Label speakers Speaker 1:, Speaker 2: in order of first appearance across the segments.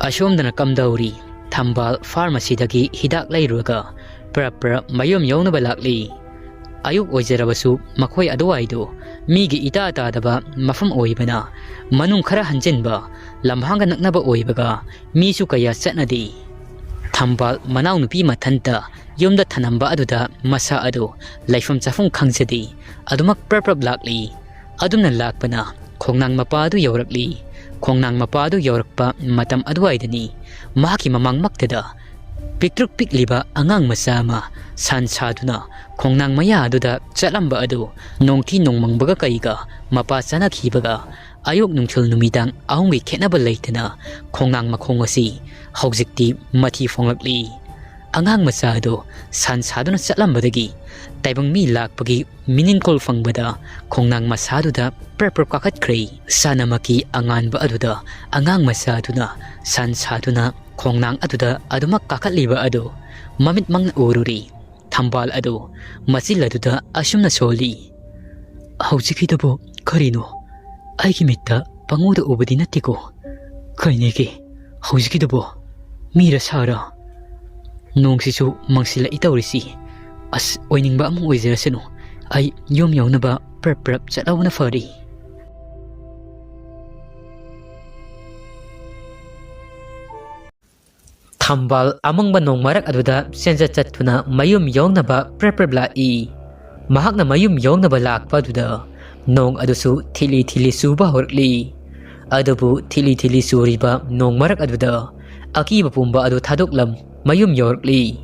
Speaker 1: ꯑꯁꯣꯝꯗꯅ ꯀꯝꯗꯧꯔꯤ ꯊꯝꯕꯥꯜ ꯐꯥꯔꯃꯥꯁꯤꯗꯒꯤ ꯍꯤꯗꯥꯛ ꯂꯩꯔꯨꯔꯒ ꯄ꯭ꯔꯞ ꯃꯌꯨꯝ ꯌꯧꯅꯕ ꯂꯥꯛꯂꯤ ꯑꯌꯨꯛ ꯑꯣꯏꯖꯔꯕꯁꯨ ꯃꯈꯣꯏ ꯑꯗꯨꯋꯥꯏꯗꯨ ꯃꯤꯒꯤ ꯏꯇꯥ ꯇꯥꯗꯕ ꯃꯐꯝ ꯑꯣꯏꯕꯅ ꯃꯅꯨꯡ ꯈꯔ ꯍꯟꯖꯤꯟꯕ ꯂꯝꯍꯥꯡꯒ ꯅꯛꯅꯕ ꯑꯣꯏꯕꯒ ꯃꯤꯁꯨ ꯀꯌꯥ ꯆꯠꯅꯗꯦ ꯊꯝꯕꯥꯜ ꯃꯅꯥꯎꯅꯨꯄꯤ ꯃꯊꯟꯇ ꯌꯨꯝꯗ ꯊꯅꯝꯕ ꯑꯗꯨꯗ ꯃꯁꯥ ꯑꯗꯨ ꯂꯩꯐꯝ ꯆꯥꯐꯝ ꯈꯪꯖꯗꯦ ꯑꯗꯨꯃꯛ ꯄ꯭ꯔꯞ ꯂꯥꯛꯂꯤ ꯑꯗꯨꯝꯅ ꯂꯥꯛꯄꯅ ꯈꯣꯡꯅꯥꯡ ꯃꯄꯥ ꯑꯗꯨ ꯌꯧꯔꯛꯂꯤ ꯈꯣꯡꯅꯥꯡ ꯃꯄꯥ ꯑꯗꯨ ꯌꯧꯔꯛꯄ ꯃꯇꯝ ꯑꯗꯨꯋꯥꯏꯗꯅꯤ ꯃꯍꯥꯛꯀꯤ ꯃꯃꯥꯡꯃꯛꯇꯗ ꯄꯤꯛꯇ꯭ꯔꯨꯛ ꯄꯤꯛꯂꯤꯕ ꯑꯉꯥꯡ ꯃꯆꯥ ꯑꯃ ꯁꯟ ꯁꯥꯗꯨꯅ ꯈꯣꯡꯅꯥꯡ ꯃꯌꯥ ꯑꯗꯨꯗ ꯆꯠꯂꯝꯕ ꯑꯗꯨ ꯅꯣꯡꯊꯤ ꯅꯣꯡꯃꯪꯕꯒ ꯀꯩꯒ ꯃꯄꯥ ꯆꯥꯅꯈꯤꯕꯒ ꯑꯌꯨꯛ ꯅꯨꯡꯊꯤꯜ ꯅꯨꯃꯤꯗꯥꯡ ꯑꯍꯨꯝꯒꯤ ꯈꯦꯠꯅꯕ ꯂꯩꯇꯅ ꯈꯣꯡꯅꯥꯡ ꯃꯈꯣꯡ ꯑꯁꯤ ꯍꯧꯖꯤꯛꯇꯤ ꯃꯊꯤ ꯐꯣꯡꯂꯛꯂꯤ ꯑꯉꯥꯡ ꯃꯆꯥ ꯑꯗꯨ ꯁꯟ ꯁꯥꯗꯨꯅ ꯆꯠꯂꯝꯕꯗꯒꯤ ꯇꯥꯏꯕꯪ ꯃꯤ ꯂꯥꯛꯄꯒꯤ ꯃꯤꯅꯤꯟꯀꯣꯜ ꯐꯪꯕꯗ ꯈꯣꯡꯅꯥꯡ ꯃꯁꯥꯗꯨꯗ ꯄ꯭ꯔꯞ ꯀꯥꯈꯠꯈ꯭ꯔꯦ ꯁꯥꯅꯃꯛꯀꯤ ꯑꯉꯥꯟꯕ ꯑꯗꯨꯗ ꯑꯉꯥꯡ ꯃꯆꯥꯗꯨꯅ ꯁꯟ ꯁꯥꯗꯨꯅ ꯈꯣꯡꯅꯥꯡ ꯑꯗꯨꯗ ꯑꯗꯨꯃꯛ ꯀꯥꯈꯠꯂꯤꯕ ꯑꯗꯨ ꯃꯃꯤꯠ ꯃꯪꯅ ꯎꯔꯨꯔꯤ ꯊꯝꯕꯥꯜ ꯑꯗꯨ ꯃꯆꯤꯜ ꯑꯗꯨꯗ ꯑꯁꯨꯝꯅ ꯁꯣꯜꯂꯤ ꯍꯧꯖꯤꯛꯀꯤꯗꯨꯕꯨ ꯀꯔꯤꯅꯣ ꯑꯩꯒꯤ ꯃꯤꯠꯇ ꯄꯪꯎꯗ ꯎꯕꯗꯤ ꯅꯠꯇꯦꯀꯣ ꯀꯩꯅꯦꯒꯦ ꯍꯧꯖꯤꯛꯀꯤꯗꯨꯕꯨ ꯃꯤꯔ ꯁꯥꯔ ꯅꯣꯡꯁꯤꯁꯨ ꯃꯪꯁꯤꯜꯂꯛꯏ ꯇꯧꯔꯤꯁꯤ ꯑꯁ ꯑꯣꯏꯅꯤꯡꯕ ꯑꯃ ꯑꯣꯏꯖꯔꯁꯅꯨ ꯑꯩ ꯌꯨꯝ ꯌꯧꯅꯕ ꯄ꯭ꯔꯞ ꯆꯠꯍꯧꯕꯅ ꯐꯔꯤ ꯊꯝꯕꯥꯜ ꯑꯃꯪꯕ ꯅꯣꯡ ꯃꯔꯛ ꯑꯗꯨꯗ ꯆꯦꯟꯖꯠ ꯆꯠꯇꯨꯅ ꯃꯌꯨꯝ ꯌꯧꯅꯕ ꯄ꯭ꯔꯞ ꯂꯥꯛꯏ ꯃꯍꯥꯛꯅ ꯃꯌꯨꯝ ꯌꯧꯅꯕ ꯂꯥꯛꯄ ꯑꯗꯨꯗ ꯅꯣꯡ ꯑꯗꯨꯁꯨ ꯊꯤꯂꯤ ꯆꯨꯕ ꯍꯧꯔꯛꯂꯤ ꯑꯗꯨꯕꯨ ꯊꯤꯂꯤ ꯆꯨꯔꯤꯕ ꯅꯣꯡ ꯃꯔꯛ ꯑꯗꯨꯗ ꯑꯀꯤꯕ ꯄꯨꯝꯕ ꯑꯗꯨ ꯊꯥꯗꯣꯛꯂꯝ ꯃꯌꯨꯝ ꯌꯧꯔꯛꯂꯤ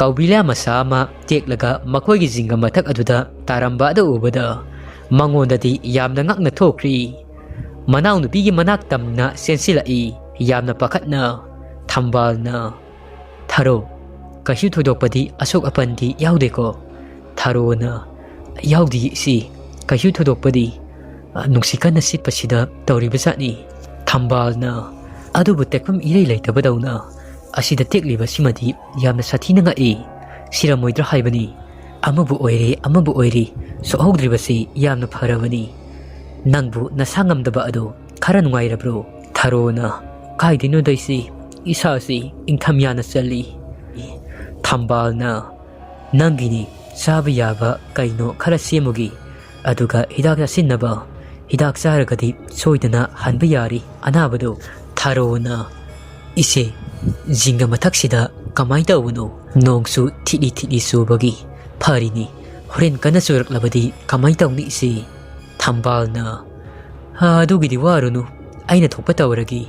Speaker 1: ꯀꯧꯕꯤꯂꯥ ꯃꯁꯥ ꯑꯃ ꯇꯦꯛꯂꯒ ꯃꯈꯣꯏꯒꯤ ꯖꯤꯡꯒ ꯃꯊꯛ ꯑꯗꯨꯗ ꯇꯥꯔꯝꯕ ꯑꯗꯨ ꯎꯕꯗ ꯃꯉꯣꯟꯗꯗꯤ ꯌꯥꯝꯅ ꯉꯛꯅ ꯊꯣꯛꯈ꯭ꯔꯤ ꯃꯅꯥꯎꯅꯨꯄꯤꯒꯤ ꯃꯅꯥꯛ ꯇꯝꯅ ꯆꯦꯟꯁꯤꯜꯂꯛꯏ ꯌꯥꯝꯅ ꯄꯥꯈꯠꯅ ꯊꯝꯕꯥꯜꯅ ꯊꯥꯔꯣ ꯀꯩꯁꯨ ꯊꯣꯏꯗꯣꯛꯄꯗꯤ ꯑꯁꯣꯛ ꯑꯄꯟꯗꯤ ꯌꯥꯎꯗꯦꯀꯣ ꯊꯥꯔꯣꯅ ꯌꯥꯎꯗꯤ ꯁꯤ ꯀꯩꯁꯨ ꯊꯣꯏꯗꯣꯛꯄꯗꯤ ꯅꯨꯡꯁꯤꯠ ꯀꯟꯅ ꯁꯤꯠꯄꯁꯤꯗ ꯇꯧꯔꯤꯕꯖꯥꯠꯅꯤ ꯊꯝꯕꯥꯜꯅ ꯑꯗꯨꯕꯨ ꯇꯦꯛꯐꯝ ꯏꯔꯩ ꯂꯩꯇꯕꯗꯧꯅ ꯑꯁꯤꯗ ꯇꯦꯛꯂꯤꯕꯁꯤꯃꯗꯤ ꯌꯥꯝꯅ ꯁꯥꯊꯤꯅ ꯉꯛꯏ ꯁꯤꯔꯝꯃꯣꯏꯗ꯭ꯔꯥ ꯍꯥꯏꯕꯅꯤ ꯑꯃꯕꯨ ꯑꯣꯏꯔꯦ ꯁꯣꯛꯍꯧꯗ꯭ꯔꯤꯕꯁꯤ ꯌꯥꯝꯅ ꯐꯔꯕꯅꯤ ꯅꯪꯕꯨ ꯅꯁꯥ ꯉꯝꯗꯕ ꯑꯗꯨ ꯈꯔ ꯅꯨꯡꯉꯥꯏꯔꯕ꯭ꯔꯣ ꯊꯥꯔꯣꯅ ꯀꯥꯏꯗꯩꯅꯣꯗꯩꯁꯤ ꯏꯁꯥꯁꯤ ꯏꯪꯊꯝ ꯌꯥꯅ ꯆꯜꯂꯤ ꯊꯝꯕꯥꯜꯅ ꯅꯪꯒꯤꯅꯤ ꯆꯥꯕ ꯌꯥꯕ ꯀꯩꯅꯣ ꯈꯔ ꯁꯦꯝꯃꯨꯒꯤ ꯑꯗꯨꯒ ꯍꯤꯗꯥꯛ ꯆꯥꯁꯤꯟꯅꯕ ꯍꯤꯗꯥꯛ ꯆꯥꯔꯒꯗꯤ ꯁꯣꯏꯗꯅ ꯍꯟꯕ ꯌꯥꯔꯤ ꯑꯅꯥꯕꯗꯨ ꯊꯥꯔꯣꯅ ꯏꯆꯦ ꯖꯤꯡꯒ ꯃꯊꯛꯁꯤꯗ ꯀꯃꯥꯏ ꯇꯧꯕꯅꯣ ꯅꯣꯡꯁꯨ ꯊꯤꯠꯂꯤ ꯆꯨꯕꯒꯤ ꯐꯔꯤꯅꯤ ꯍꯣꯔꯦꯟ ꯀꯟꯅ ꯆꯨꯔꯛꯂꯕꯗꯤ ꯀꯃꯥꯏ ꯇꯧꯅꯤ ꯏꯆꯦ ꯊꯝꯕꯥꯜꯅ ꯑꯗꯨꯒꯤꯗꯤ ꯋꯥꯔꯨꯅꯨ ꯑꯩꯅ ꯊꯣꯛꯄ ꯇꯧꯔꯒꯦ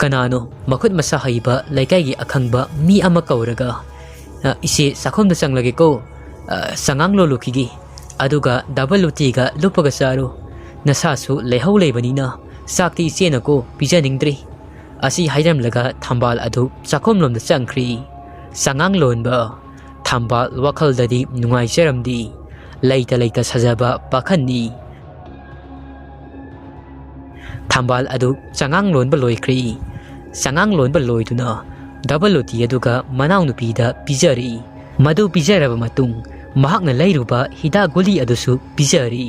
Speaker 1: ꯀꯅꯥꯅꯣ ꯃꯈꯨꯠ ꯃꯁꯥ ꯍꯩꯕ ꯂꯩꯀꯥꯏꯒꯤ ꯑꯈꯪꯕ ꯃꯤ ꯑꯃ ꯀꯧꯔꯒ ꯏꯆꯦ ꯆꯥꯛꯈꯨꯝꯗ ꯆꯪꯂꯒꯦꯀꯣ ꯆꯉꯥꯡ ꯂꯣꯜꯂꯨꯈꯤꯒꯦ ꯑꯗꯨꯒ ꯗꯕꯜ ꯂꯨꯇꯤꯒ ꯂꯨꯞꯄꯒ ꯆꯥꯔꯣ ꯅꯁꯥꯁꯨ ꯂꯩꯍꯧ ꯂꯩꯕꯅꯤꯅ ꯆꯥꯛꯇꯤ ꯏꯆꯦꯅꯀꯣ ꯄꯤꯖꯅꯤꯡꯗ꯭ꯔꯤ ꯑꯁꯤ ꯍꯥꯏꯔꯝꯂꯒ ꯊꯝꯕꯥꯜ ꯑꯗꯨ ꯆꯥꯛꯈꯨꯝꯂꯣꯝꯗ ꯆꯪꯈ꯭ꯔꯤ ꯆꯉꯥꯡ ꯂꯣꯟꯕ ꯊꯝꯕꯥꯜ ꯋꯥꯈꯜꯗꯗꯤ ꯅꯨꯡꯉꯥꯏꯖꯔꯝꯗꯤ ꯂꯩꯇ ꯁꯥꯖꯕ ꯄꯥꯈꯟꯅꯤ ꯊꯝꯕꯥꯜ ꯑꯗꯨ ꯆꯉꯥꯡ ꯂꯣꯟꯕ ꯂꯣꯏꯈ꯭ꯔꯤ ꯆꯉꯥꯡ ꯂꯣꯟꯕ ꯂꯣꯏꯗꯨꯅ ꯗꯕꯜ ꯂꯨꯇꯤ ꯑꯗꯨꯒ ꯃꯅꯥꯎꯅꯨꯄꯤꯗ ꯄꯤꯖꯔꯤ ꯃꯗꯨ ꯄꯤꯖꯔꯕ ꯃꯇꯨꯡ ꯃꯍꯥꯛꯅ ꯂꯩꯔꯨꯕ ꯍꯤꯗꯥꯛ ꯒꯨꯂꯤ ꯑꯗꯨꯁꯨ ꯄꯤꯖꯔꯤ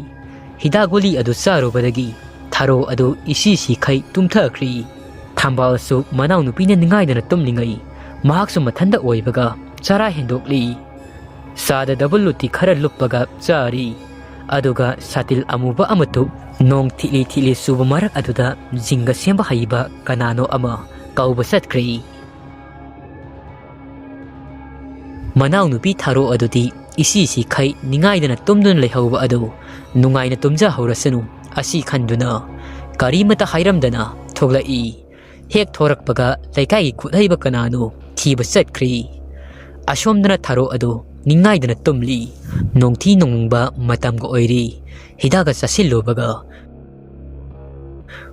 Speaker 1: ꯍꯤꯗꯥꯛ ꯒꯨꯂꯤ ꯑꯗꯨ ꯆꯥꯔꯨꯕꯗꯒꯤ ꯊꯥꯔꯣ ꯑꯗꯨ ꯏꯁꯤꯈꯩ ꯇꯨꯝꯊꯈ꯭ꯔꯤ ꯊꯝꯕꯥꯜꯁꯨ ꯃꯅꯥꯎꯅꯨꯄꯤꯅ ꯅꯤꯡꯉꯥꯏꯗꯅ ꯇꯨꯝꯂꯤꯉꯩ ꯃꯍꯥꯛꯁꯨ ꯃꯊꯟꯇ ꯑꯣꯏꯕꯒ ꯆꯔꯥ ꯍꯦꯟꯗꯣꯛꯂꯤ ꯆꯥꯗ ꯗꯕꯜ ꯂꯨꯇꯤ ꯈꯔ ꯂꯨꯞꯄꯒ ꯆꯥꯔꯤ ꯑꯗꯨꯒ ꯁꯥꯇꯤꯜ ꯑꯃꯨꯕ ꯑꯃꯇꯨ ꯅꯣꯡ ꯊꯤꯠꯂꯤ ꯆꯨꯕ ꯃꯔꯛ ꯑꯗꯨꯗ ꯖꯤꯡꯒ ꯁꯦꯝꯕ ꯍꯩꯕ ꯀꯅꯥꯅꯣ ꯑꯃ ꯀꯧꯕ ꯆꯠꯈ꯭ꯔꯤ ꯃꯅꯥꯎꯅꯨꯄꯤ ꯊꯥꯔꯣ ꯑꯗꯨꯗꯤ ꯏꯁꯤꯈꯩ ꯅꯤꯡꯉꯥꯏꯗꯅ ꯇꯨꯝꯗꯨꯅ ꯂꯩꯍꯧꯕ ꯑꯗꯨ ꯅꯨꯡꯉꯥꯏꯅ ꯇꯨꯝꯖꯍꯧꯔꯁꯅꯨ ꯑꯁꯤ ꯈꯟꯗꯨꯅ ꯀꯔꯤꯃꯇ ꯍꯥꯏꯔꯝꯗꯅ ꯊꯣꯛꯂꯛꯏ ꯍꯦꯛ ꯊꯣꯔꯛꯄꯒ ꯂꯩꯀꯥꯏꯒꯤ ꯈꯨꯠꯍꯩꯕ ꯀꯅꯥꯅꯣ ꯊꯤꯕ ꯆꯠꯈ꯭ꯔꯤ ꯑꯁꯣꯝꯗꯅ ꯊꯥꯔꯣ ꯑꯗꯨ ꯅꯤꯡꯉꯥꯏꯗꯅ ꯇꯨꯝꯂꯤ ꯅꯣꯡꯊꯤ ꯅꯣꯡꯃꯪꯕ ꯃꯇꯝꯒ ꯑꯣꯏꯔꯤ ꯍꯤꯗꯥꯛꯒ ꯆꯥꯁꯤꯜꯂꯨꯕꯒ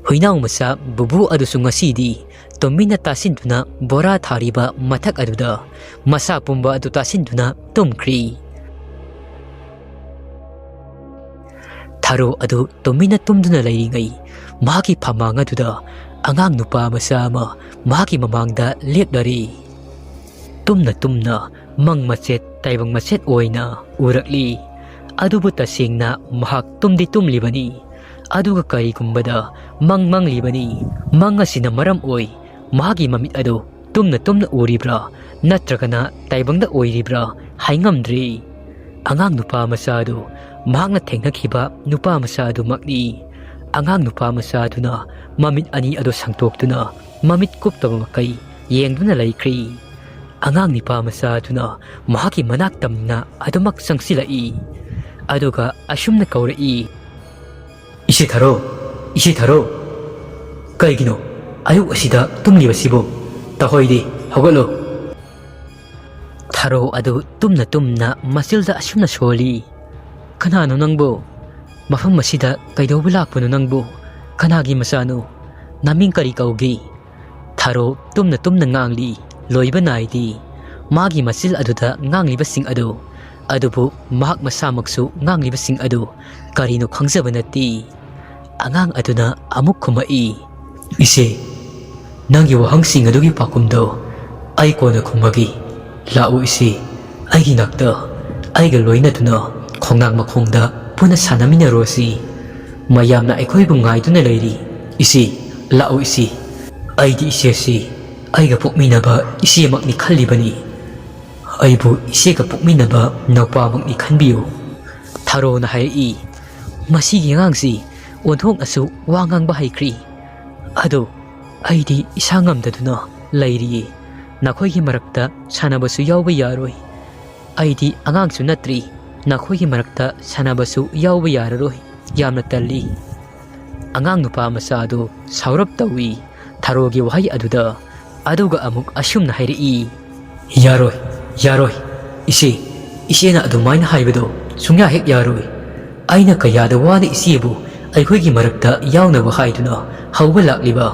Speaker 1: ꯍꯨꯏꯅꯥꯎ ꯃꯆꯥ ꯕꯨꯕꯨ ꯑꯗꯨꯁꯨ ꯉꯁꯤꯗꯤ ꯇꯨꯃꯤꯟꯅ ꯇꯥꯁꯤꯟꯗꯨꯅ ꯕꯣꯔꯥ ꯊꯥꯔꯤꯕ ꯃꯊꯛ ꯑꯗꯨꯗ ꯃꯁꯥ ꯄꯨꯝꯕ ꯑꯗꯨ ꯇꯥꯁꯤꯟꯗꯨꯅ ꯇꯨꯝꯈ꯭ꯔꯤ ꯊꯥꯔꯣ ꯑꯗꯨ ꯇꯨꯃꯤꯟꯅ ꯇꯨꯝꯗꯨꯅ ꯂꯩꯔꯤꯉꯩ ꯃꯍꯥꯛꯀꯤ ꯐꯃꯥꯡ ꯑꯗꯨꯗ ꯑꯉꯥꯡ ꯅꯨꯄꯥ ꯃꯆꯥ ꯑꯃ ꯃꯍꯥꯛꯀꯤ ꯃꯃꯥꯡꯗ ꯂꯦꯞꯂꯔꯤ ꯇꯨꯝꯅ ꯃꯪ ꯃꯆꯦꯠ ꯇꯥꯏꯕꯪ ꯃꯆꯦꯠ ꯑꯣꯏꯅ ꯎꯔꯛꯂꯤ ꯑꯗꯨꯕꯨ ꯇꯁꯦꯡꯅ ꯃꯍꯥꯛ ꯇꯨꯝꯗꯤ ꯇꯨꯝꯂꯤꯕꯅꯤ ꯑꯗꯨꯒ ꯀꯔꯤꯒꯨꯝꯕꯗ ꯃꯪꯂꯤꯕꯅꯤ ꯃꯪ ꯑꯁꯤꯅ ꯃꯔꯝ ꯑꯣꯏ ꯃꯍꯥꯛꯀꯤ ꯃꯃꯤꯠ ꯑꯗꯨ ꯇꯨꯝꯅ ꯇꯨꯝꯅ ꯎꯔꯤꯕ꯭ꯔꯥ ꯅꯠꯇ꯭ꯔꯒꯅ ꯇꯥꯏꯕꯪꯗ ꯑꯣꯏꯔꯤꯕ꯭ꯔꯥ ꯍꯥꯏꯉꯝꯗ꯭ꯔꯤ꯫ ꯑꯉꯥꯡ ꯅꯨꯄꯥ ꯃꯆꯥ ꯑꯗꯨ ꯃꯍꯥꯛꯅ ꯊꯦꯡꯅꯈꯤꯕ ꯅꯨꯄꯥ ꯃꯆꯥ ꯑꯗꯨꯃꯛꯅꯤ꯫ ꯑꯉꯥꯡ ꯅꯨꯄꯥ ꯃꯆꯥ ꯑꯗꯨꯅ ꯃꯃꯤꯠ ꯑꯅꯤ ꯑꯗꯨ ꯁꯪꯇꯣꯛꯇꯨꯅ ꯃꯃꯤꯠ ꯀꯨꯞꯇꯕ ꯃꯈꯩ ꯌꯦꯡꯗꯨꯅ ꯂꯩꯈ꯭ꯔꯤ꯫ ꯑꯉꯥꯡ ꯅꯨꯄꯥ ꯃꯆꯥ ꯑꯗꯨꯅ ꯃꯍꯥꯛꯀꯤ ꯃꯅꯥꯛ ꯇꯝꯅ ꯑꯗꯨꯃꯛ ꯆꯪꯁꯤꯜꯂꯛꯏ ꯑꯗꯨꯒ ꯑꯁꯨꯝꯅ ꯀꯧꯔꯛꯏ, "ꯏꯆꯦ ꯊꯥꯔꯣ, ꯏꯆꯦ ꯊꯥꯔꯣ, ꯀꯩꯒꯤꯅꯣ ꯑꯌꯨꯛ ꯑꯁꯤꯗ ꯇꯨꯝꯂꯤꯕꯁꯤꯕꯨ? ꯇꯍꯣꯏꯗꯤ ꯍꯧꯒꯠꯂꯣ!" ꯊꯥꯔꯣ ꯑꯗꯨ ꯇꯨꯝꯅ ꯇꯨꯝꯅ ꯃꯆꯤꯜꯗ ꯑꯁꯨꯝꯅ ꯁꯣꯜꯂꯤ, "ꯀꯅꯥꯅꯣ ꯅꯪꯕꯨ? ꯃꯐꯝ ꯑꯁꯤꯗ ꯀꯩꯗꯧꯕ ꯂꯥꯛꯄꯅꯣ ꯅꯪꯕꯨ? ꯀꯅꯥꯒꯤ ꯃꯆꯥꯅꯣ? ꯅꯃꯤꯡ ꯀꯔꯤ ꯀꯧꯒꯦ?" ꯊꯥꯔꯣ ꯇꯨꯝꯅ ꯇꯨꯝꯅ ꯉꯥꯡꯂꯤ, ꯂꯣꯏꯕ ꯅꯥꯏꯗꯦ ꯃꯥꯒꯤ ꯃꯆꯤꯜ ꯑꯗꯨꯗ ꯉꯥꯡꯂꯤꯕꯁꯤꯡ ꯑꯗꯨ꯫ ꯑꯗꯨꯕꯨ ꯃꯍꯥꯛ ꯃꯁꯥꯃꯛꯁꯨ ꯉꯥꯡꯂꯤꯕꯁꯤꯡ ꯑꯗꯨ ꯀꯔꯤꯅꯣ ꯈꯪꯖꯕ ꯅꯠꯇꯦ꯫ ꯑꯉꯥꯡ ꯑꯗꯨꯅ ꯑꯃꯨꯛ ꯈꯨꯝꯃꯛꯏ, "ꯏꯆꯦ, ꯅꯪꯒꯤ ꯋꯥꯍꯪꯁꯤꯡ ꯑꯗꯨꯒꯤ ꯄꯥꯎꯈꯨꯝꯗꯣ ꯑꯩ ꯀꯣꯟꯅ ꯈꯨꯝꯃꯒꯦ꯫ ꯂꯥꯛꯎ ꯏꯆꯦ, ꯑꯩꯒꯤ ꯅꯥꯛꯇ ꯑꯩꯒ ꯂꯣꯏꯅꯗꯨꯅ ꯈꯣꯡꯅꯥꯡ ꯃꯈꯣꯡꯗ ꯄꯨꯟꯅ ꯁꯥꯟꯅꯃꯤꯟꯅꯔꯣꯁꯤ꯫ ꯃꯌꯥꯝꯅ ꯑꯩꯈꯣꯏꯕꯨ ꯉꯥꯏꯗꯨꯅ ꯂꯩꯔꯤ꯫ ꯏꯆꯦ, ꯂꯥꯛꯎ ꯏꯆꯦ, ꯑꯩꯗꯤ ꯏꯆꯦꯁꯤ ꯑꯩꯒ ꯄꯣꯛꯃꯤꯟꯅꯕ ꯏꯆꯦꯃꯛꯅꯤ ꯈꯜꯂꯤꯕꯅꯤ꯫ ꯑꯩꯕꯨ ꯏꯆꯦꯒ ꯄꯣꯛꯃꯤꯟꯅꯕ ꯅꯧꯄꯥꯃꯛꯅꯤ ꯈꯟꯕꯤꯌꯨ." ꯊꯥꯔꯣꯅ ꯍꯥꯏꯔꯛꯏ, "ꯃꯁꯤꯒꯤ ꯑꯉꯥꯡꯁꯤ ꯑꯣꯟꯊꯣꯛꯅꯁꯨ ꯋꯥ ꯉꯥꯡꯕ ꯍꯩꯈ꯭ꯔꯤ꯫ ꯑꯗꯣ ꯑꯩꯗꯤ ꯏꯁꯥ ꯉꯝꯗꯗꯨꯅ ꯂꯩꯔꯤꯌꯦ꯫ ꯅꯈꯣꯏꯒꯤ ꯃꯔꯛꯇ ꯁꯥꯟꯅꯕꯁꯨ ꯌꯥꯎꯕ ꯌꯥꯔꯣꯏ꯫ ꯑꯩꯗꯤ ꯑꯉꯥꯡꯁꯨ ꯅꯠꯇ꯭ꯔꯤ, ꯅꯈꯣꯏꯒꯤ ꯃꯔꯛꯇ ꯁꯥꯟꯅꯕꯁꯨ ꯌꯥꯎꯕ ꯌꯥꯔꯔꯣꯏ꯫ ꯌꯥꯝꯅ ꯇꯜꯂꯤ." ꯑꯉꯥꯡ ꯅꯨꯄꯥ ꯃꯆꯥ ꯑꯗꯨ ꯁꯥꯎꯔꯞ ꯇꯧꯏ ꯊꯥꯔꯣꯒꯤ ꯋꯥꯍꯩ ꯑꯗꯨꯗ, ꯑꯗꯨꯒ ꯑꯃꯨꯛ ꯑꯁꯨꯝꯅ ꯍꯥꯏꯔꯛꯏ, "ꯌꯥꯔꯣꯏ, ꯌꯥꯔꯣꯏ ꯏꯆꯦ, ꯏꯆꯦꯅ ꯑꯗꯨꯃꯥꯏꯅ ꯍꯥꯏꯕꯗꯣ ꯁꯨꯡꯌꯥ ꯍꯦꯛ ꯌꯥꯔꯣꯏ꯫ ꯑꯩꯅ ꯀꯌꯥꯗ ꯋꯥꯅ ꯏꯆꯦꯕꯨ ꯑꯩꯈꯣꯏꯒꯤ ꯃꯔꯛꯇ ꯌꯥꯎꯅꯕ ꯍꯥꯏꯗꯨꯅ ꯍꯧꯕ ꯂꯥꯛꯂꯤꯕ,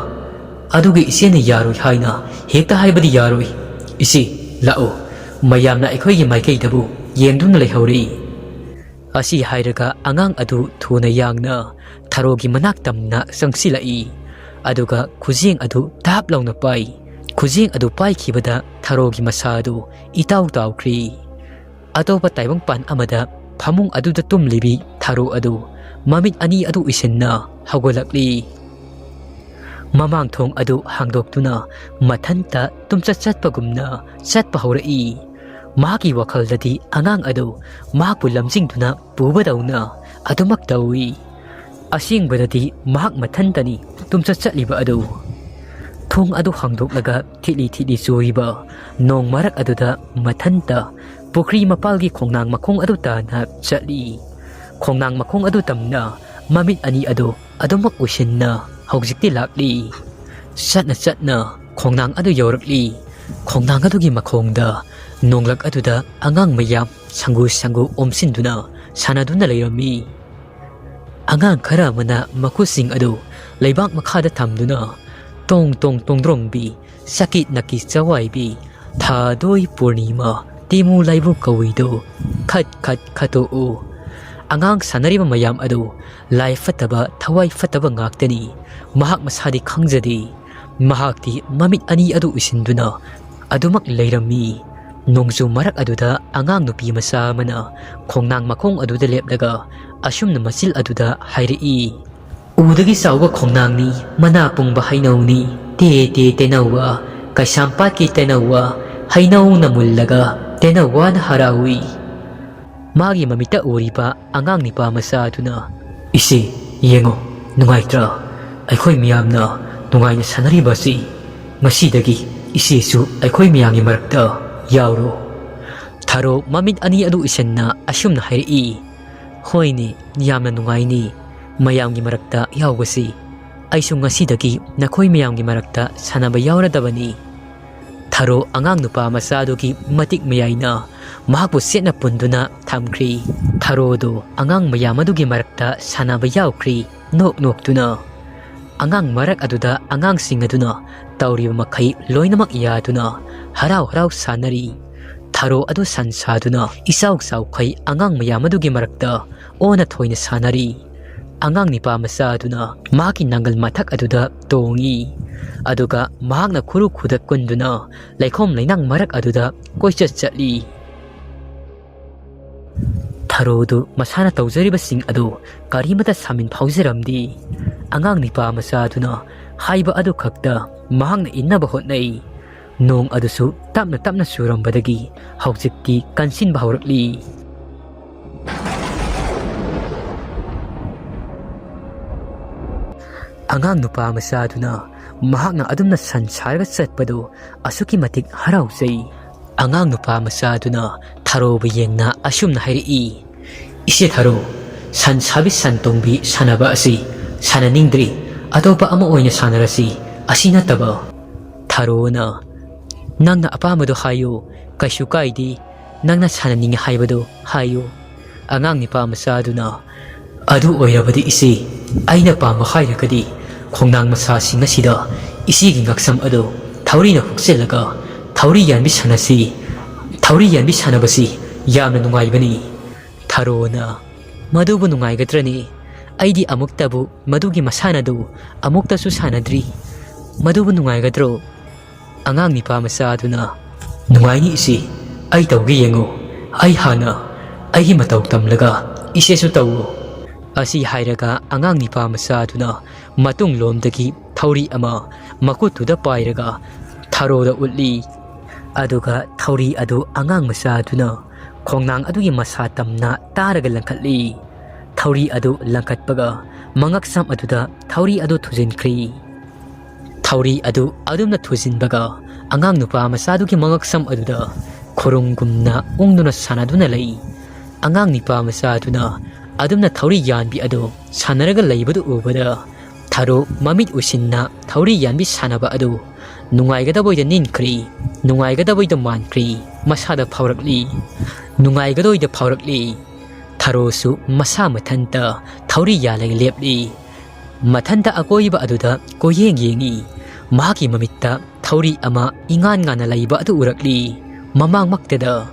Speaker 1: ꯑꯗꯨꯒ ꯏꯆꯦꯅ ꯌꯥꯔꯣꯏ ꯍꯥꯏꯅ ꯍꯦꯛꯇ ꯍꯥꯏꯕꯗꯤ ꯌꯥꯔꯣꯏ꯫ ꯏꯆꯦ, ꯂꯥꯛꯎ, ꯃꯌꯥꯝꯅ ꯑꯩꯈꯣꯏꯒꯤ ꯃꯥꯏꯀꯩꯗꯕꯨ ꯌꯦꯡꯗꯨꯅ ꯂꯩꯍꯧꯔꯤ." ꯑꯁꯤ ꯍꯥꯏꯔꯒ ꯑꯉꯥꯡ ꯑꯗꯨ ꯊꯨꯅ ꯌꯥꯡꯅ ꯊꯥꯔꯣꯒꯤ ꯃꯅꯥꯛ ꯇꯝꯅ ꯆꯪꯁꯤꯜꯂꯛꯏ ꯑꯗꯨꯒ ꯈꯨꯖꯦꯡ ꯑꯗꯨ ꯇꯥꯞ ꯂꯥꯎꯅ ꯄꯥꯏ꯫ ꯈꯨꯖꯦꯡ ꯑꯗꯨ ꯄꯥꯏꯈꯤꯕꯗ ꯊꯥꯔꯣꯒꯤ ꯃꯁꯥ ꯑꯗꯨ ꯏꯇꯥꯎ ꯇꯥꯎꯈ꯭ꯔꯤ꯫ ꯑꯇꯣꯞꯄ ꯇꯥꯏꯕꯪꯄꯥꯟ ꯑꯃꯗ ꯐꯃꯨꯡ ꯑꯗꯨꯗ ꯇꯨꯝꯂꯤꯕꯤ ꯊꯥꯔꯣ ꯑꯗꯨ ꯃꯃꯤꯠ ꯑꯅꯤ ꯑꯗꯨ ꯎꯏꯁꯤꯟꯅ ꯍꯧꯒꯠꯂꯛꯂꯤ꯫ ꯃꯃꯥꯡꯊꯣꯡ ꯑꯗꯨ ꯍꯥꯡꯗꯣꯛꯇꯨꯅ ꯃꯊꯟꯇ ꯇꯨꯝꯆꯠ ꯆꯠꯄꯒꯨꯝꯅ ꯆꯠꯄ ꯍꯧꯔꯛꯏ꯫ ꯃꯍꯥꯛꯀꯤ ꯋꯥꯈꯜꯗꯗꯤ ꯑꯉꯥꯡ ꯑꯗꯨ ꯃꯍꯥꯛꯄꯨ ꯂꯝꯖꯤꯡꯗꯨꯅ ꯄꯨꯕꯗꯧꯅ ꯑꯗꯨꯃꯛ ꯇꯧꯏ꯫ ꯑꯁꯦꯡꯕꯗꯗꯤ ꯃꯍꯥꯛ ꯃꯊꯟꯇꯅꯤ ꯇꯨꯝꯆꯠ ꯆꯠꯂꯤꯕ ꯑꯗꯨ꯫ ꯊꯣꯡ ꯑꯗꯨ ꯍꯥꯡꯗꯣꯛꯂꯒ ꯊꯤꯠꯂꯤ ꯊꯤꯠꯂꯤ ꯆꯨꯔꯤꯕ ꯅꯣꯡ ꯃꯔꯛ ꯑꯗꯨꯗ ꯃꯊꯟꯇ ꯄꯨꯈ꯭ꯔꯤ ꯃꯄꯥꯜꯒꯤ ꯈꯣꯡꯅꯥꯡ ꯃꯈꯣꯡ ꯑꯗꯨ ꯇꯥꯅ ꯆꯠꯂꯤ꯫ ꯈꯣꯡꯅꯥꯡ ꯃꯈꯣꯡ ꯑꯗꯨ ꯇꯝꯅ ꯃꯃꯤꯠ ꯑꯅꯤ ꯑꯗꯨ ꯑꯗꯨꯃꯛ ꯎꯏꯁꯤꯟꯅ ꯍꯧꯖꯤꯛꯇꯤ ꯂꯥꯛꯂꯤ꯫ ꯆꯠꯅ ꯆꯠꯅ ꯈꯣꯡꯅꯥꯡ ꯑꯗꯨ ꯌꯧꯔꯛꯂꯤ꯫ ꯈꯣꯡꯅꯥꯡ ꯑꯗꯨꯒꯤ ꯃꯈꯣꯡꯗ ꯅꯣꯡꯂꯛ ꯑꯗꯨꯗ ꯑꯉꯥꯡ ꯃꯌꯥꯝ ꯁꯪꯒꯨ ꯁꯪꯒꯨ ꯑꯣꯝꯁꯤꯟꯗꯨꯅ ꯁꯥꯟꯅꯗꯨꯅ ꯂꯩꯔꯝꯃꯤ꯫ ꯑꯉꯥꯡ ꯈꯔ ꯑꯃꯅ ꯃꯈꯨꯠꯁꯤꯡ ꯑꯗꯨ ꯂꯩꯕꯥꯛ ꯃꯈꯥꯗ ꯊꯝꯗꯨꯅ ꯇꯣꯡ ꯇꯣꯡ ꯇꯣꯡꯗ꯭ꯔꯣꯡꯕꯤ, ꯆꯀꯤꯠ ꯅꯀꯤ ꯆꯋꯥꯏꯕꯤ, ꯊꯥꯗꯣꯏ ꯄꯨꯔꯅꯤꯃꯥ, ꯇꯦꯃꯨ ꯂꯥꯏꯕꯨ ꯀꯧꯏꯗꯣ, ꯈꯠ ꯈꯠ ꯈꯠꯇꯣꯛꯎ꯫ ꯑꯉꯥꯡ ꯁꯥꯟꯅꯔꯤꯕ ꯃꯌꯥꯝ ꯑꯗꯨ ꯂꯥꯏ ꯐꯠꯇꯕ ꯊꯋꯥꯏ ꯐꯠꯇꯕ ꯉꯥꯛꯇꯅꯤ꯫ ꯃꯍꯥꯛ ꯃꯁꯥꯗꯤ ꯈꯪꯖꯗꯦ꯫ ꯃꯍꯥꯛꯇꯤ ꯃꯃꯤꯠ ꯑꯅꯤ ꯑꯗු ꯎꯏꯁꯤꯟꯗꯨꯅ ꯑꯗꯨꯃꯛ ꯂꯩꯔꯝꯃꯤ꯫ ꯅꯣꯡꯖꯨ ꯃꯔꯛ ꯑꯗꯨꯗ ꯑꯉꯥꯡ ꯅꯨꯄꯤ ꯃꯆꯥ ꯑꯃꯅ ꯈꯣꯡꯅꯥꯡ ꯃꯈꯣꯡ ꯑꯗꯨꯗ ꯂꯦꯞꯂꯒ ꯑꯁꯨꯝꯅ ꯃꯆꯤꯜ ꯑꯗꯨꯗ ꯍꯥꯏꯔꯛꯏ, "ꯎꯗꯒꯤ ꯆꯥꯎꯕ ꯈꯣꯡꯅꯥꯡꯅꯤ, ꯃꯅꯥ ꯄꯨꯡꯕ ꯍꯩꯅꯧꯅꯤ, ꯇꯦ ꯇꯦ ꯇꯦꯅꯧꯋꯥ, ꯀꯩꯁꯥꯝꯄꯥꯠꯀꯤ ꯇꯦꯅꯧꯋꯥ, ꯍꯩꯅꯧꯅ ꯃꯨꯜꯂꯒ ꯇꯦꯅꯧꯋꯥꯅ ꯍꯔꯥꯎꯏ." ꯃꯥꯒꯤ ꯃꯃꯤꯠꯇ ꯎꯔꯤꯕ ꯑꯉꯥꯡ ꯅꯤꯄꯥ ꯃꯆꯥ ꯑꯗꯨꯅ, "ꯏꯆꯦ, ꯌꯦꯡꯉꯣ, ꯅꯨꯡꯉꯥꯏꯇ꯭ꯔꯥ? ꯑꯩꯈꯣꯏ ꯃꯌꯥꯝꯅ ꯅꯨꯡꯉꯥꯏꯅ ꯁꯥꯟꯅꯔꯤꯕ ꯑꯁꯤ ꯉꯁꯤꯗꯒꯤ ꯏꯆꯦꯁꯨ ꯑꯩꯈꯣই ꯃꯌꯥꯝꯒꯤ ꯃꯔꯛꯇ ꯌꯥꯎꯔꯣ." ꯊꯥꯔꯣ ꯃꯃꯤꯠ ꯑꯅꯤ ꯑꯗꯨ ꯎꯏꯁꯤꯟꯅ ꯑꯁꯨꯝꯅ ꯍꯥꯏꯔꯛꯏ, "ꯍꯣꯏꯅꯦ, ꯌꯥꯝꯅ ꯅꯨꯡꯉꯥꯏꯅꯤ ꯃꯌꯥꯝꯒꯤ ꯃꯔꯛꯇ ꯌꯥꯎꯕꯁꯤ꯫ ꯑꯩꯁꯨ ꯉꯁꯤꯗꯒꯤ ꯅꯈꯣꯏ ꯃꯌꯥꯝꯒꯤ ꯃꯔꯛꯇ ꯁꯥꯟꯅꯕ ꯌꯥꯎꯔꯗꯕꯅꯤ." ꯊꯥꯔꯣ ꯑꯉꯥꯡ ꯅꯨꯄꯥ ꯃꯆꯥꯗꯨꯒꯤ ꯃꯇꯤꯛ ꯃꯌꯥꯏꯅ ꯃꯍꯥꯛꯄꯨ ꯆꯦꯠꯅ ꯄꯨꯟꯗꯨꯅ ꯊꯝꯈ꯭ꯔꯤ꯫ ꯊꯥꯔꯣꯗꯨ ꯑꯉꯥꯡ ꯃꯌꯥꯝ ꯑꯗꯨꯒꯤ ꯃꯔꯛꯇ ꯁꯥꯟꯅꯕ ꯌꯥꯎꯈ꯭ꯔꯤ, ꯅꯣꯛ ꯅꯣꯛꯇꯨꯅ꯫ ꯑꯉꯥꯡ ꯃꯔꯛ ꯑꯗꯨꯗ ꯑꯉꯥꯡꯁꯤꯡ ꯑꯗꯨꯅ ꯇꯧꯔꯤꯕ ꯃꯈꯩ ꯂꯣꯏꯅꯃꯛ ꯌꯥꯗꯨꯅ ꯍꯔꯥꯎ ꯍꯔꯥꯎ ꯁꯥꯟꯅꯔꯤ꯫ ꯊꯥꯔꯣ ꯑꯗꯨ ꯁꯟ ꯁꯥꯗꯨꯅ ꯏꯆꯥꯎ ꯆꯥꯎꯈꯩ ꯑꯉꯥꯡ ꯃꯌꯥꯝ ꯑꯗꯨꯒꯤ ꯃꯔꯛꯇ ꯑꯣꯟꯅ ꯊꯣꯏꯅ ꯁꯥꯟꯅꯔꯤ꯫ ꯑꯉꯥꯡ ꯅꯤꯄꯥ ꯃꯆꯥ ꯑꯗꯨꯅ ꯃꯍꯥꯛꯀꯤ ꯅꯪꯒꯜ ꯃꯊꯛ ꯑꯗꯨꯗ ꯇꯣꯡꯏ ꯑꯗꯨꯒ ꯃꯍꯥꯛꯅ ꯈꯨꯔꯨ ꯈꯨꯗ ꯀꯨꯟꯗꯨꯅ ꯂꯩꯈꯣꯝ ꯂꯩꯅꯥꯡ ꯃꯔꯛ ꯑꯗꯨꯗ ꯀꯣꯏꯆꯠ ꯆꯠꯂꯤ꯫ ꯊꯥꯔꯣꯗꯨ ꯃꯁꯥꯅ ꯇꯧꯖꯔꯤꯕꯁꯤꯡ ꯑꯗꯨ ꯀꯔꯤꯃꯇ ꯁꯥꯃꯤꯟ ꯐꯥꯎꯖꯔꯝꯗꯦ꯫ ꯑꯉꯥꯡ ꯅꯤꯄꯥ ꯃꯆꯥ ꯑꯗꯨꯅ ꯍꯥꯏꯕ ꯑꯗꯨ ꯈꯛꯇ mahakna innaba hotnai. Nong adusu tapna surambadagi haujikti kansinba haurakli. Angang nupa masa aduna mahakna adumna san sarga satpadu asuki matik harauzai. Angang nupa masa aduna Tharo bu yengna asumna hairi. Ise Tharo, san sabi san tongbi sanaba asi sananingdri atopa ama oina sanarasi asina taba. Tharo na nangna apamado hayo kaisu kaidi nangna sananing haibado hayo. Angang nipa masa aduna adu oirabadi ise aina pama hairagadi khongnang masasing asida isigi ngaksam ado Thauri na huksilaga Thauri yanbi sanabasi yamna nungaibani. Tharo na madubu nungaigadrani aidi amuktabu madugi masanadu amuktasu sanadri madubu nungaigadro. Angang nipa masa aduna nungaini isi ay tawgi yengo ay hana ay matawg tamlaga isesu tawo. Asi hairaga angang nipa masa aduna matung lomdagi Thauri ama makutuda pairaga Tharo da utli. Aduga Thauri adu angang masa aduna khongnang adugi masa tamna taraga langkhatli. Thauri adu langkhatpaga mangaksam aduda Thauri adu thujinkri. Thauri adu adumna thujinbaga angang nupa masa adugi mangaksam aduda khorunggumna ungduna sanaduna lei. Angang nipa masa aduna adumna Thauri yanbi adu sanaraga leibadu ubada Tharo mamit usinna Thauri yanbi sanaba adu nungaigadaboi da ninkri nungaigadaboi da mankri masada phaurakli nungaigadoi da phaurakli. Tharo su masa mathanta Thauri yalaga lepli mathanta akoiba aduda koyeng yengi mahaki mamitta Thauri ama ingan ngana laiba adu urakli. Mamang maktada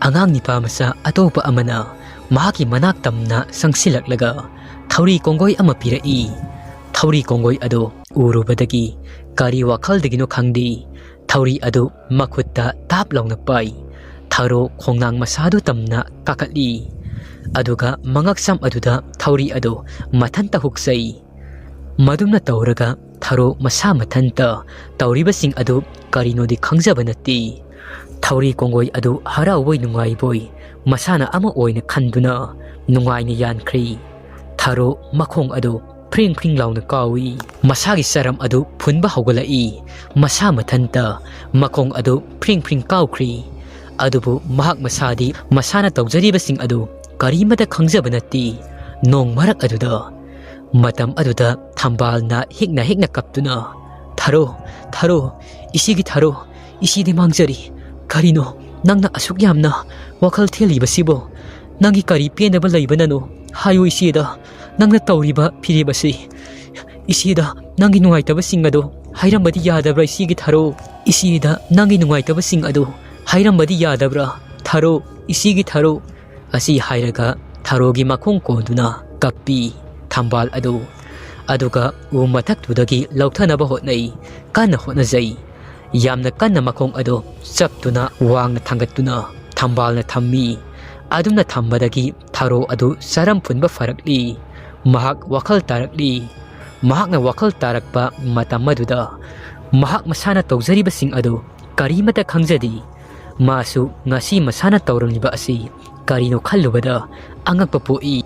Speaker 1: angang nipa masa atopa amana mahaki manak tamna sangsilaklaga Thauri konggoi ama pirai. Thauri konggoi ado urubadagi kari wakhaldagino khangdi Thauri ado makhutta tap laungna pai. Tharo khongnang masadu tamna kakatli aduga mangaksam aduda Thauri ado mathanta huksai. Madumna tauraga Tharo masa mathanta tauribasing ado karinodi khangjaba natti. Thauri konggoi ado harauboi nungaiboi masana ama oina khanduna nungaina yankri. Tharo makhong ado pring launa kawi masagi saram ado phunba haugalai masa mathanta makhong ado pring kawkri. Adubu mahak masadi masana tawjaribasing ado karimata khangjaba natti. Nong marak aduda matam aduda thambalna hikna kaptuna Tharo isigi Tharo isidi mangjari karino nangna asuk yamna wakhal thelibasibo nangi kari penaba leibanano hayo isida nangna tawriba phiribasi isida nangi nungaitaba ado hairambadi yadabra isigi Tharo isida nangi nungaitaba ado hairambadi yadabra Tharo isigi Tharo. Asi hairaga Tharogi makhong konduna kappi thambal ado aduga umathak tudagi lauthanaba hotnai kana hotnajai. Yamna kanna makhong ado chaptuna wangna thangatuna thambalna thammi. Adumna thambadagi Tharo ado saram phunba farakli mahak wakhal tarakli. Mahakna wakhal tarakpa matam maduda mahak masana tawjaribasing ado karimata khangjadi. Masu ngasi masana tawramliba asi karino khallubada angakpa poi.